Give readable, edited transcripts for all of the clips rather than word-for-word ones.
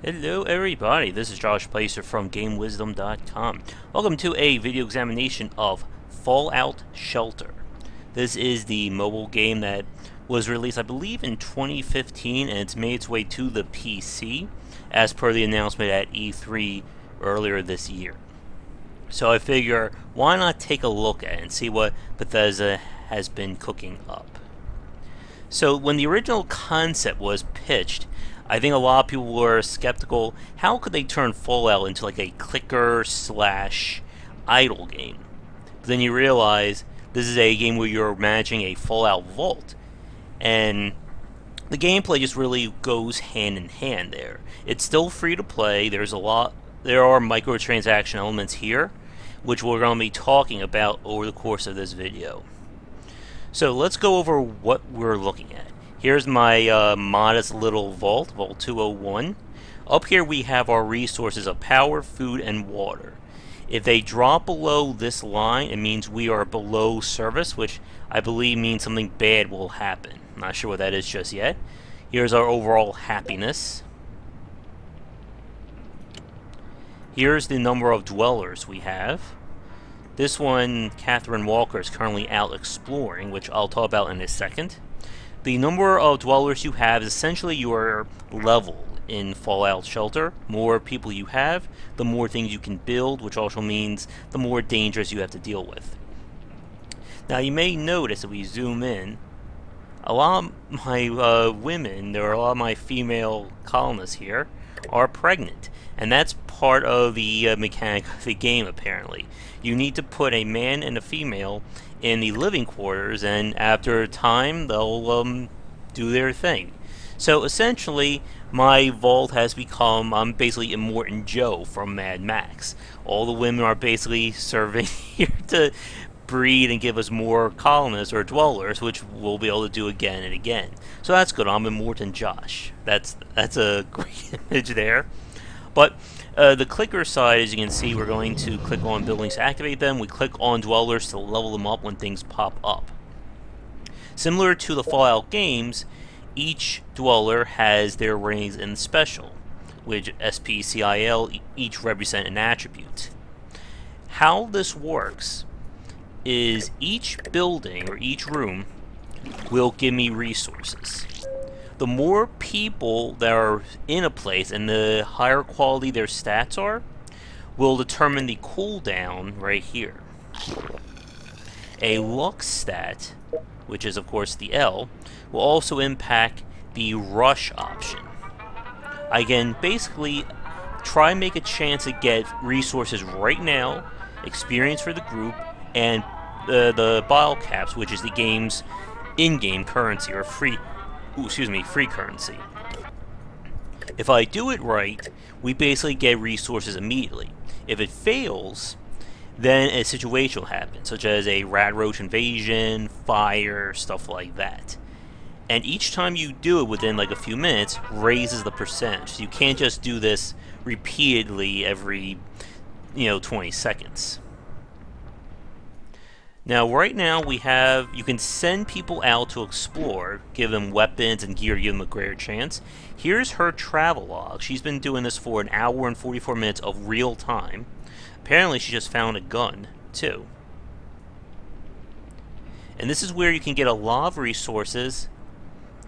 Hello everybody, this is Josh Bycer from GameWisdom.com. Welcome to a video examination of Fallout Shelter. This is the mobile game that was released, I believe, in 2015, and it's made its way to the PC, as per the announcement at E3 earlier this year. So I figure, why not take a look at it and see what Bethesda has been cooking up. So when the original concept was pitched, I think a lot of people were skeptical. How could they turn Fallout into like a clicker slash idle game? But then you realize this is a game where you're managing a Fallout vault, and the gameplay just really goes hand in hand there. It's still free to play. There are microtransaction elements here, which we're going to be talking about over the course of this video. So let's go over what we're looking at. Here's my modest little vault, Vault 201. Up here we have our resources of power, food, and water. If they drop below this line, it means we are below service, which I believe means something bad will happen. I'm not sure what that is just yet. Here's our overall happiness. Here's the number of dwellers we have. This one, Catherine Walker, is currently out exploring, which I'll talk about in a second. The number of dwellers you have is essentially your level in Fallout Shelter. More people you have, the more things you can build, which also means the more dangers you have to deal with. Now you may notice if we zoom in, a lot of my women, there are a lot of my female colonists here, are pregnant. And that's part of the mechanic of the game, apparently. You need to put a man and a female in the living quarters, and after time, they'll do their thing. So essentially, my vault has become, I'm basically Immortan Joe from Mad Max. All the women are basically serving here to breed and give us more colonists or dwellers, which we'll be able to do again and again. So that's good. I'm Immortan Josh. That's a great image there. But the clicker side, as you can see, we're going to click on buildings to activate them. We click on dwellers to level them up when things pop up. Similar to the Fallout games, each dweller has their ratings in special, which SPCIL each represent an attribute. How this works is each building or each room will give me resources. The more people that are in a place and the higher quality their stats are, will determine the cooldown right here. A luck stat, which is of course the L, will also impact the rush option. I can basically try and make a chance to get resources right now, experience for the group, and the bottle caps, which is the game's in-game currency or free currency. If I do it right, we basically get resources immediately. If it fails, then a situation will happen, such as a rat roach invasion, fire, stuff like that. And each time you do it within like a few minutes, raises the percentage. So you can't just do this repeatedly every 20 seconds. Now, right now we have, you can send people out to explore, give them weapons and gear, give them a greater chance. Here's her travel log. She's been doing this for an hour and 44 minutes of real time. Apparently she just found a gun, too. And this is where you can get a lot of resources.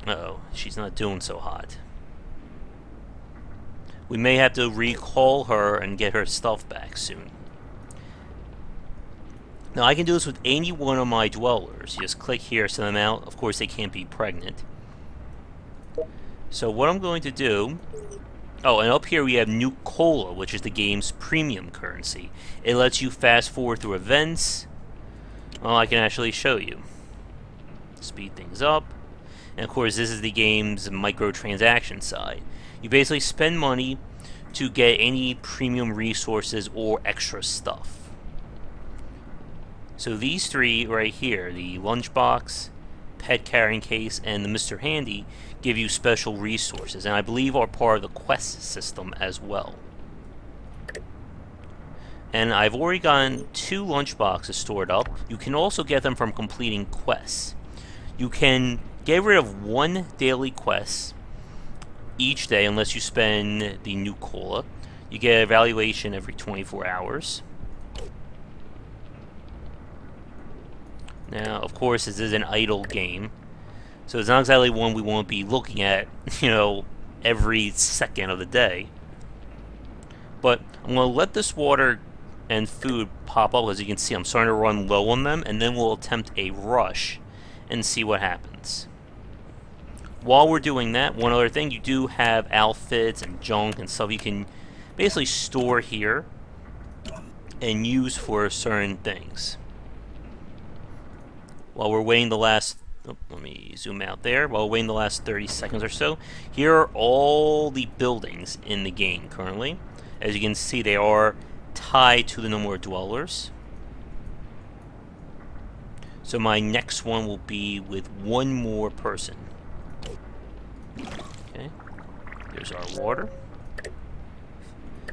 Uh-oh, she's not doing so hot. We may have to recall her and get her stuff back soon. Now I can do this with any one of my dwellers. You just click here, send them out. Of course they can't be pregnant. So what I'm going to do... Oh, and up here we have Nuke Cola, which is the game's premium currency. It lets you fast forward through events. Well, I can actually show you. Speed things up. And of course this is the game's microtransaction side. You basically spend money to get any premium resources or extra stuff. So these three right here, the lunchbox, pet carrying case, and the Mr. Handy, give you special resources, and I believe are part of the quest system as well. And I've already gotten 2 lunchboxes stored up. You can also get them from completing quests. You can get rid of 1 daily quest each day unless you spend the new cola. You get evaluation every 24 hours. Now, of course, this is an idle game, so it's not exactly one we want to be looking at, every second of the day. But I'm going to let this water and food pop up. As you can see, I'm starting to run low on them, and then we'll attempt a rush and see what happens. While we're doing that, one other thing, you do have outfits and junk and stuff you can basically store here and use for certain things. While we're waiting the last, let me zoom out there, while we're waiting the last 30 seconds or so, here are all the buildings in the game currently. As you can see, they are tied to the number of dwellers. So my next one will be with one more person. Okay, there's our water.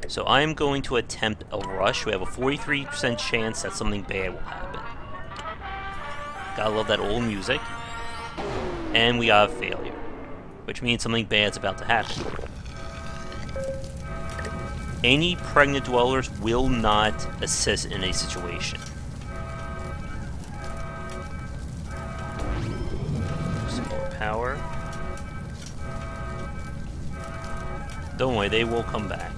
So I'm going to attempt a rush. We have a 43% chance that something bad will happen. Gotta love that old music. And we got a failure, which means something bad's about to happen. Any pregnant dwellers will not assist in a situation. Some more power. Don't worry, they will come back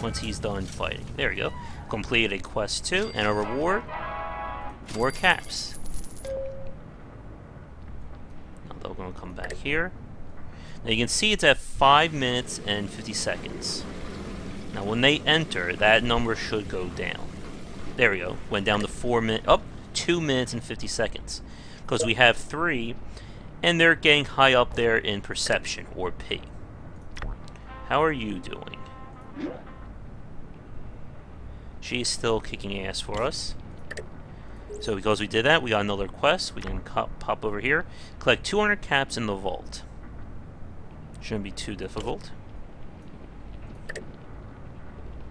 once he's done fighting. There we go. Completed a quest 2 and a reward. More caps. Now they're going to come back here. Now you can see it's at 5 minutes and 50 seconds. Now when they enter, that number should go down. There we go. Went down to 2 minutes and 50 seconds. Because we have 3, and they're getting high up there in perception, or P. How are you doing? She's still kicking ass for us. So because we did that, we got another quest. We can pop over here. Collect 200 caps in the vault. Shouldn't be too difficult.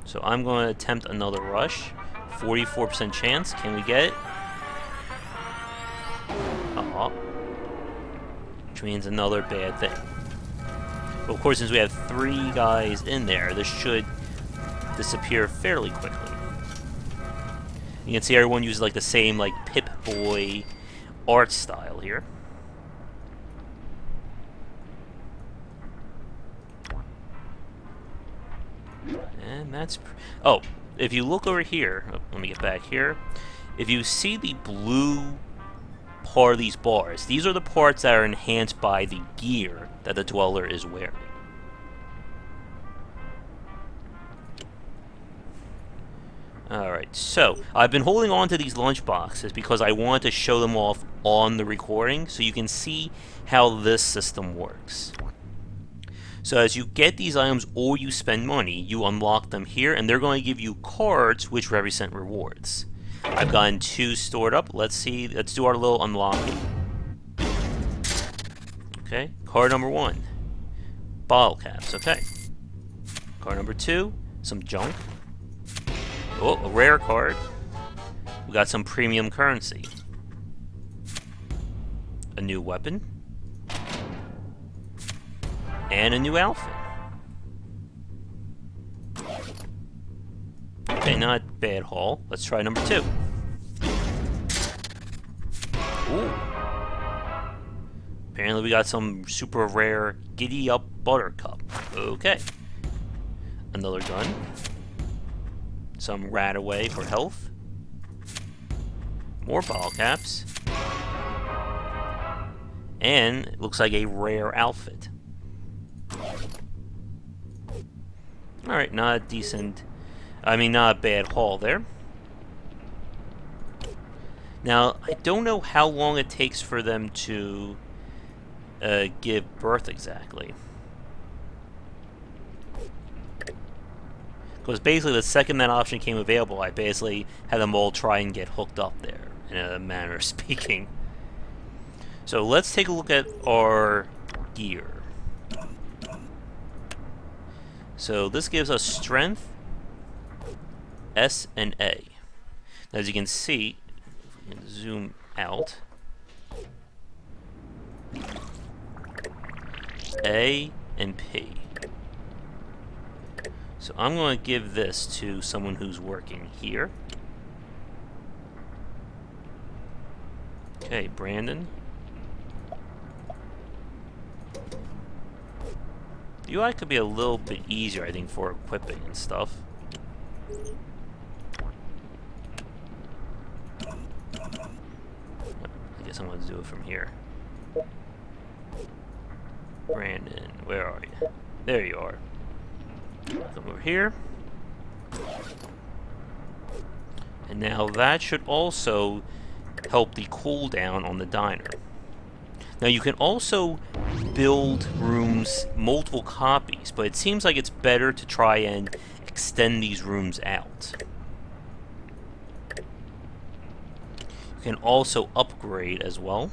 So I'm going to attempt another rush. 44% chance. Can we get it? Which means another bad thing. But of course, since we have 3 guys in there, this should disappear fairly quickly. You can see everyone uses like the same Pip-Boy art style here. And that's... Oh, if you look over here... Oh, let me get back here. If you see the blue part of these bars, these are the parts that are enhanced by the gear that the Dweller is wearing. Alright, so I've been holding on to these lunch boxes because I want to show them off on the recording so you can see how this system works. So as you get these items or you spend money, you unlock them here, and they're going to give you cards which represent rewards. I've gotten 2 stored up. Let's do our little unlocking. Okay, card number 1. Bottle caps, okay. Card number 2, some junk. Oh, a rare card. We got some premium currency. A new weapon. And a new outfit. Okay, not bad haul. Let's try number 2. Ooh. Apparently we got some super rare Giddy Up Buttercup. Okay. Another gun. Some rat away for health. More bottle caps. And it looks like a rare outfit. Alright, not a decent... not a bad haul there. Now, I don't know how long it takes for them to give birth exactly. Because basically the second that option came available, I basically had them all try and get hooked up there, in a manner of speaking. So let's take a look at our gear. So this gives us strength, S and A. Now, as you can see, if we can zoom out, A and P. So I'm going to give this to someone who's working here. Okay, Brandon. The UI could be a little bit easier, I think, for equipping and stuff. I guess I'm going to do it from here. Brandon, where are you? There you are. Come over here. And now that should also help the cooldown on the diner. Now you can also build rooms multiple copies, but it seems like it's better to try and extend these rooms out. You can also upgrade as well.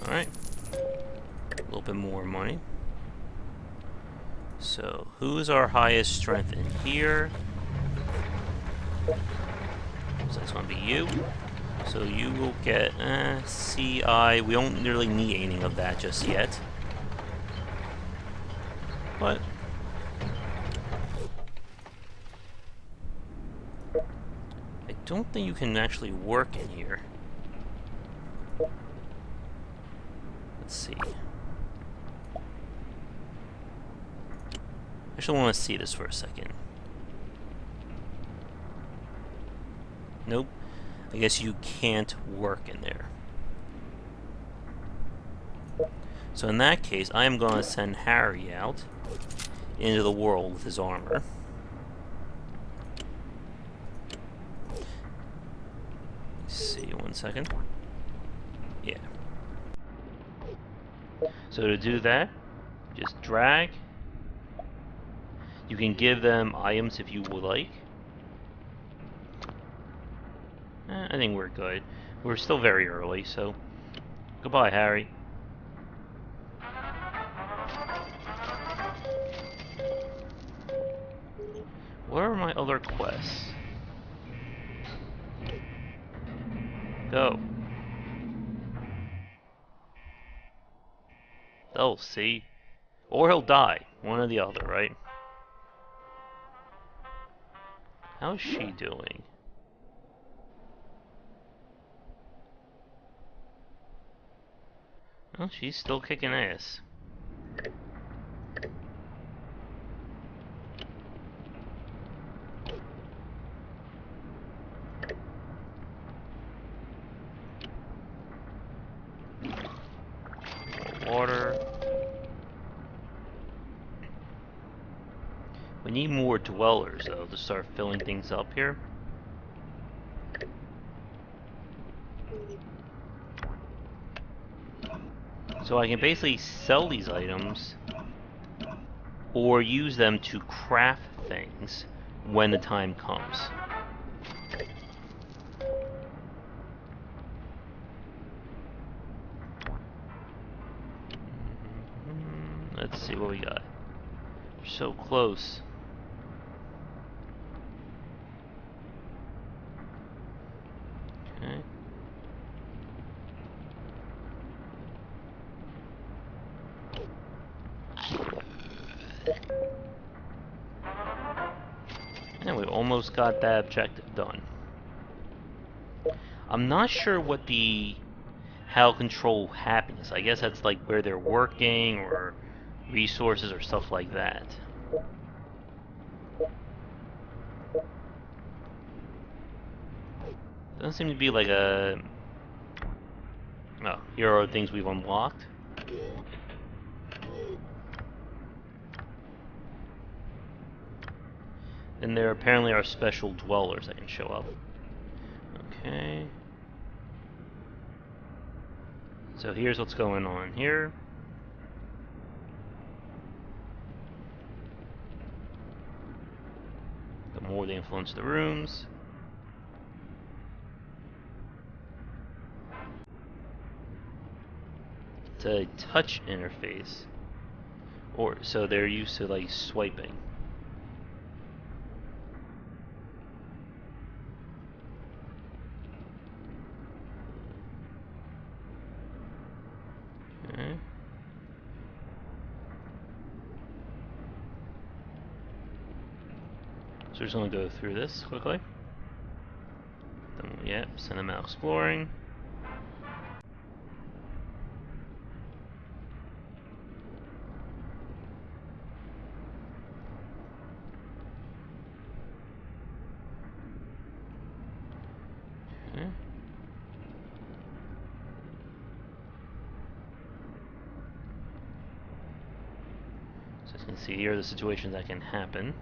Alright. A little bit more money. So, who is our highest strength in here? So that's going to be you. So you will get CI. We don't really need anything of that just yet. But I don't think you can actually work in here. Let's see. I actually want to see this for a second. Nope. I guess you can't work in there. So in that case, I am going to send Harry out into the world with his armor. Let's see, 1 second. Yeah. So to do that, just drag. You can give them items if you would like. I think we're good. We're still very early, so goodbye, Harry. What are my other quests? Go. Oh, see? Or he'll die. One or the other, right? How's she doing? Well, she's still kicking ass. Water. We need more dwellers, though, to start filling things up here. So I can basically sell these items or use them to craft things when the time comes. Let's see what we got. We're so close. Okay. And we almost got that objective done. I'm not sure what how control happiness. I guess that's like where they're working or resources or stuff like that. Doesn't seem to be like a... Oh, here are things we've unlocked. And there apparently are special dwellers that can show up. Okay. So here's what's going on here. The more they influence the rooms. It's a touch interface. Or so they're used to like swiping. we're just going to go through this quickly. Then, yep, send them out exploring. Okay. So as you can see here, the situations that can happen.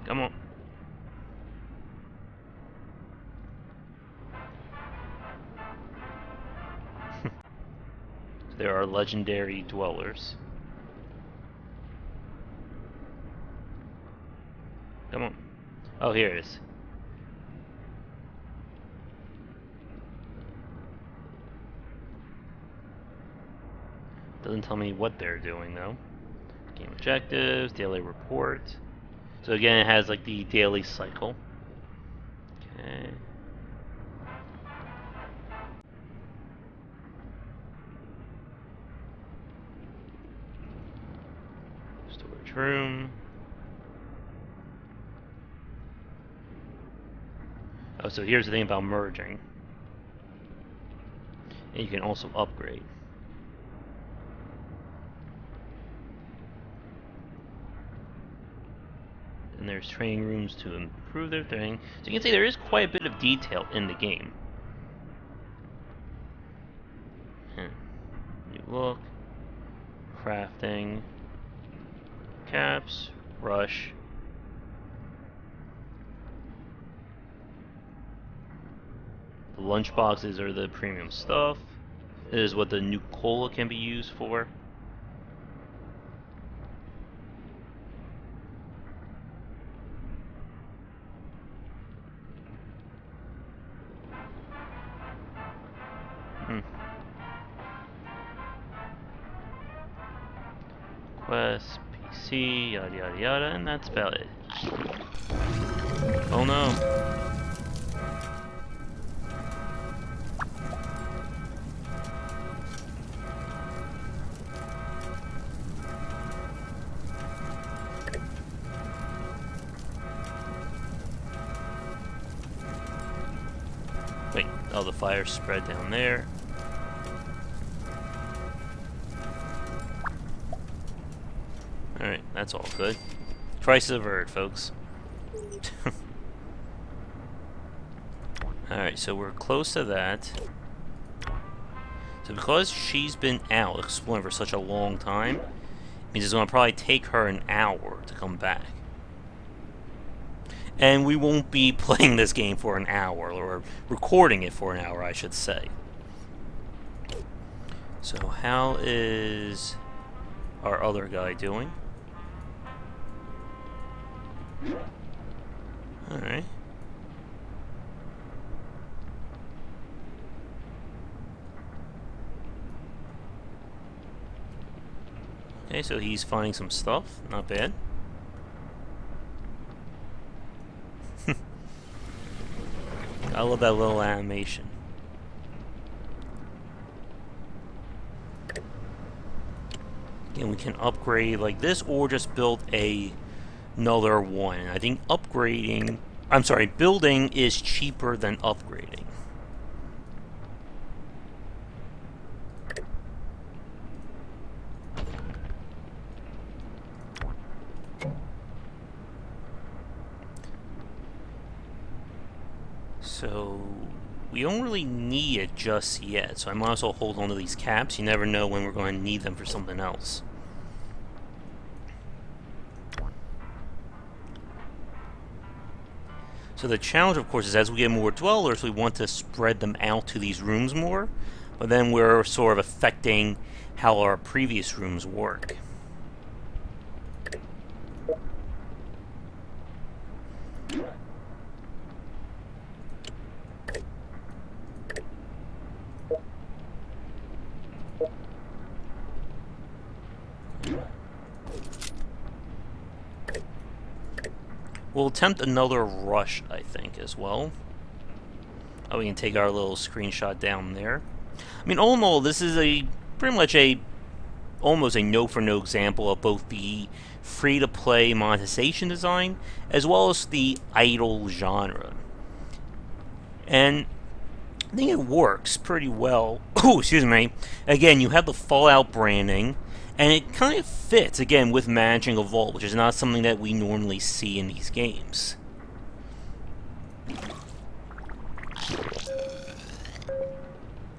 Come on. There are legendary dwellers. Come on. Oh, here it is. Doesn't tell me what they're doing though. Game objectives, daily report. So again, it has like the daily cycle. Okay. Storage room. Oh, so here's the thing about merging. And you can also upgrade. And there's training rooms to improve their thing. So you can see there is quite a bit of detail in the game. New look. Crafting. Caps. Rush. The lunch boxes are the premium stuff. This is what the new cola can be used for. Quest, PC, yada yada yada, and that's about it. Oh no. Wait, oh, the fire spread down there. Alright, that's all good. Crisis averted, folks. Alright, so we're close to that. So because she's been out exploring for such a long time, it means it's going to probably take her an hour to come back. And we won't be playing this game for an hour, or recording it for an hour, I should say. So how is our other guy doing? Alright. Okay, so he's finding some stuff. Not bad. I love that little animation. Again, we can upgrade like this or just build another one. I think building is cheaper than upgrading. So we don't really need it just yet, so I might as well hold on to these caps. You never know when we're going to need them for something else. So the challenge, of course, is as we get more dwellers, we want to spread them out to these rooms more, but then we're sort of affecting how our previous rooms work. We'll attempt another rush, I think, as well. Oh, we can take our little screenshot down there. I mean, all in all, this is pretty much a almost a no-for-no example of both the free-to-play monetization design as well as the idle genre. And I think it works pretty well. Oh, excuse me. Again, you have the Fallout branding, and it kind of fits, again, with managing a vault, which is not something that we normally see in these games.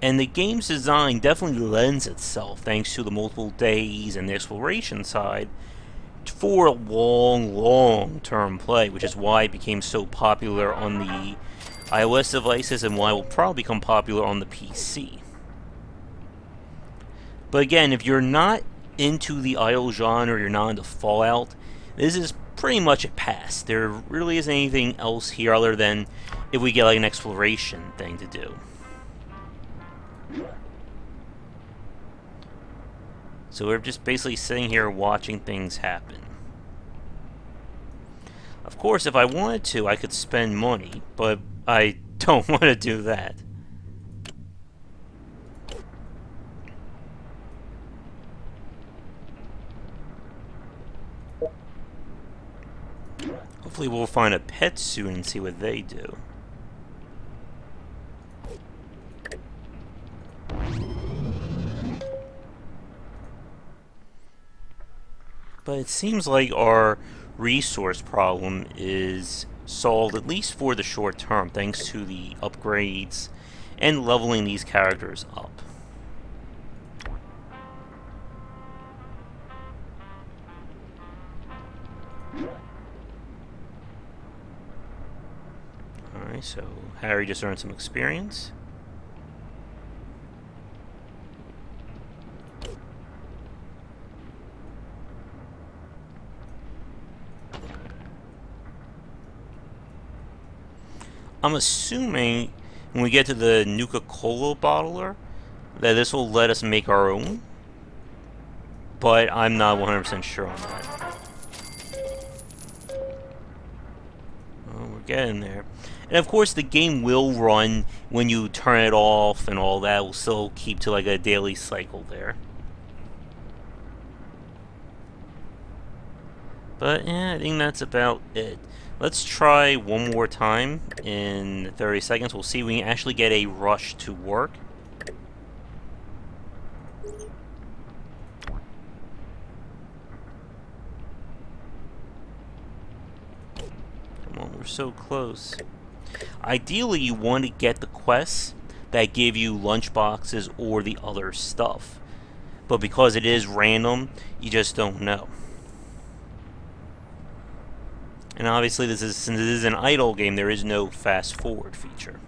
And the game's design definitely lends itself, thanks to the multiple days and the exploration side, for a long-term play, which is why it became so popular on the iOS devices and why it will probably become popular on the PC. But again, if you're not into the idle genre, you're not into Fallout, this is pretty much a pass. There really isn't anything else here other than if we get like an exploration thing to do. So we're just basically sitting here watching things happen. Of course, if I wanted to, I could spend money, but I don't want to do that. Hopefully we'll find a pet soon and see what they do. But it seems like our resource problem is solved, at least for the short term, thanks to the upgrades and leveling these characters up. Alright, so Harry just earned some experience. I'm assuming when we get to the Nuka-Cola bottler that this will let us make our own, but I'm not 100% sure on that. Well, we're getting there. And of course the game will run when you turn it off and all that. Will still keep to like a daily cycle there. But yeah, I think that's about it. Let's try one more time in 30 seconds. We'll see if we can actually get a rush to work. Come on, we're so close. Ideally, you want to get the quests that give you lunchboxes or the other stuff. But because it is random, you just don't know. And obviously, since it is an idle game, there is no fast forward feature.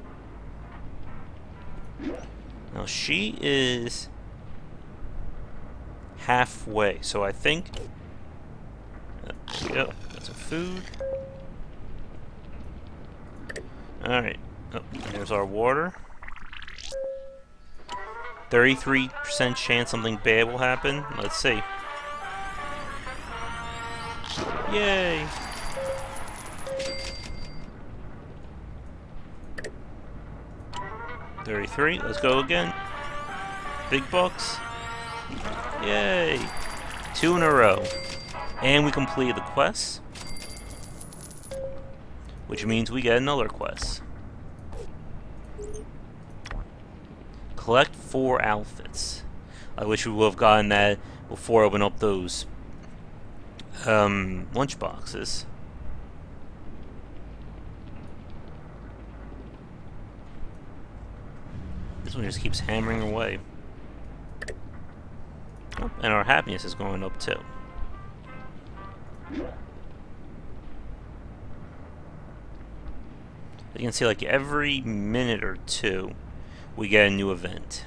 Now she is halfway, so I think. There we go. Got some food. All right. Oh, there's our water. 33% chance something bad will happen. Let's see. Yay! $33. Let's go again. Big bucks. Yay! 2 in a row. And we completed the quest, which means we get another quest. Collect 4 outfits. I wish we would have gotten that before I opened up those lunch boxes. This one just keeps hammering away. Oh, and our happiness is going up too. You can see like every minute or two we get a new event.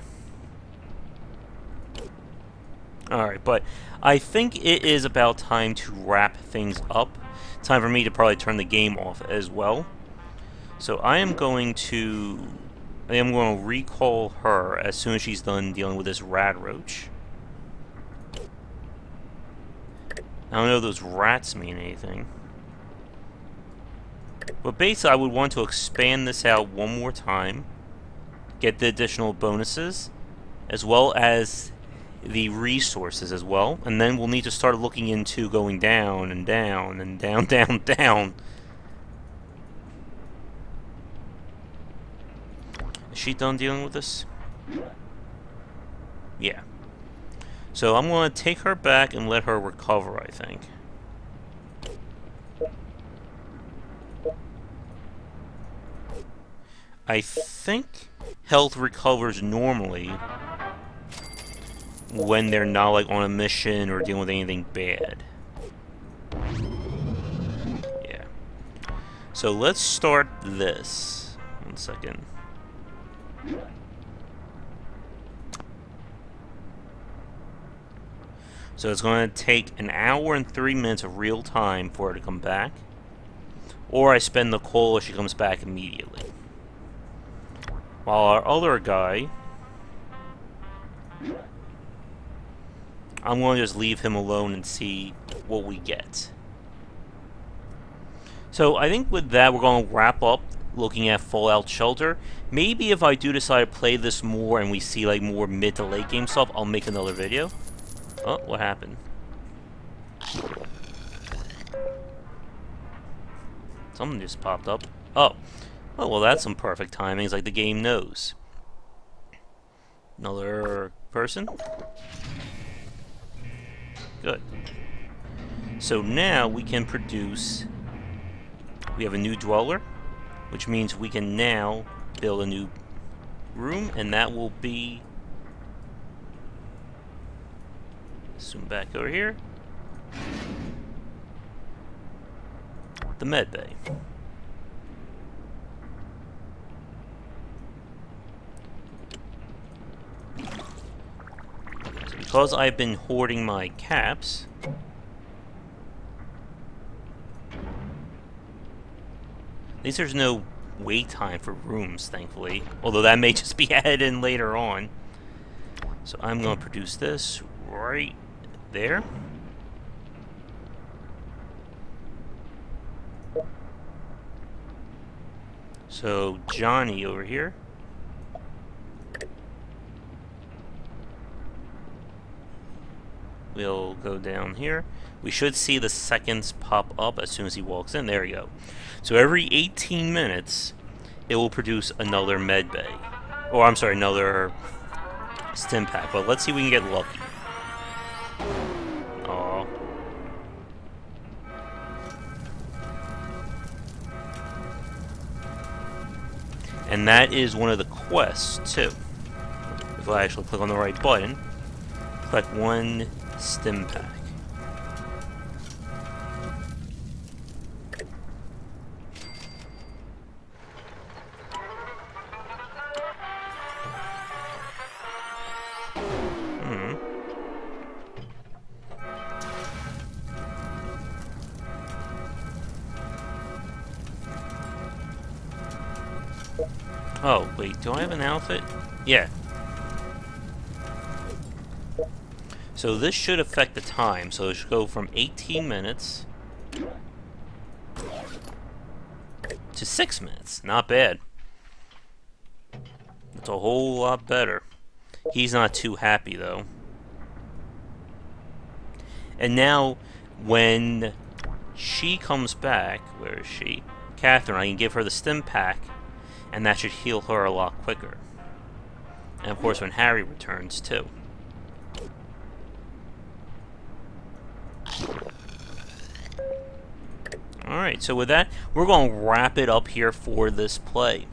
Alright, but I think it is about time to wrap things up. Time for me to probably turn the game off as well. So I am going to recall her as soon as she's done dealing with this rat roach. I don't know if those rats mean anything. But basically, I would want to expand this out one more time, get the additional bonuses, as well as the resources as well, and then we'll need to start looking into going down and down and down, down, down. Is she done dealing with this? Yeah. So I'm going to take her back and let her recover, I think. I think health recovers normally when they're not like on a mission or dealing with anything bad. Yeah. So let's start this. 1 second. So it's going to take an hour and 3 minutes of real time for her to come back. Or I spend the coal if she comes back immediately. While our other guy, I'm going to just leave him alone and see what we get. So I think with that, we're going to wrap up looking at Fallout Shelter. Maybe if I do decide to play this more and we see like more mid to late game stuff, I'll make another video. Oh, what happened? Something just popped up. Oh. Oh, well, that's some perfect timing. It's like the game knows. Another person? Good. So now we can produce... We have a new dweller, which means we can now build a new room, and that will be... Zoom back over here. The med bay. Because I've been hoarding my caps, at least there's no wait time for rooms, thankfully. Although that may just be added in later on. So I'm going to produce this right there. So Johnny over here. We'll go down here. We should see the seconds pop up as soon as he walks in. There we go. So every 18 minutes, it will produce another med bay. Or, I'm sorry, another stim pack. But let's see if we can get lucky. Aww. And that is one of the quests, too. If I actually click on the right button, collect one stim pack. Oh, wait, do I have an outfit? Yeah. So this should affect the time, so it should go from 18 minutes to 6 minutes. Not bad. It's a whole lot better. He's not too happy, though. And now, when she comes back, where is she? Catherine, I can give her the stim pack, and that should heal her a lot quicker. And of course, when Harry returns, too. Alright, so with that, we're going to wrap it up here for this play.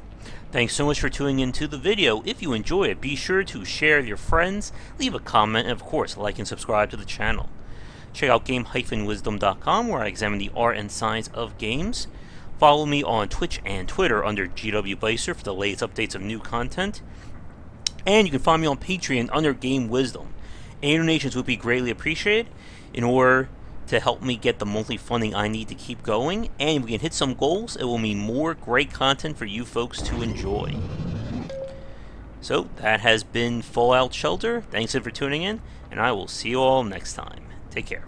Thanks so much for tuning into the video. If you enjoy it, be sure to share with your friends, leave a comment, and of course, like and subscribe to the channel. Check out game-wisdom.com, where I examine the art and science of games. Follow me on Twitch and Twitter under GW Bycer for the latest updates of new content. And you can find me on Patreon under Game Wisdom. Any donations would be greatly appreciated in order to help me get the monthly funding I need to keep going. And if we can hit some goals, it will mean more great content for you folks to enjoy. So, that has been Fallout Shelter. Thanks for tuning in, and I will see you all next time. Take care.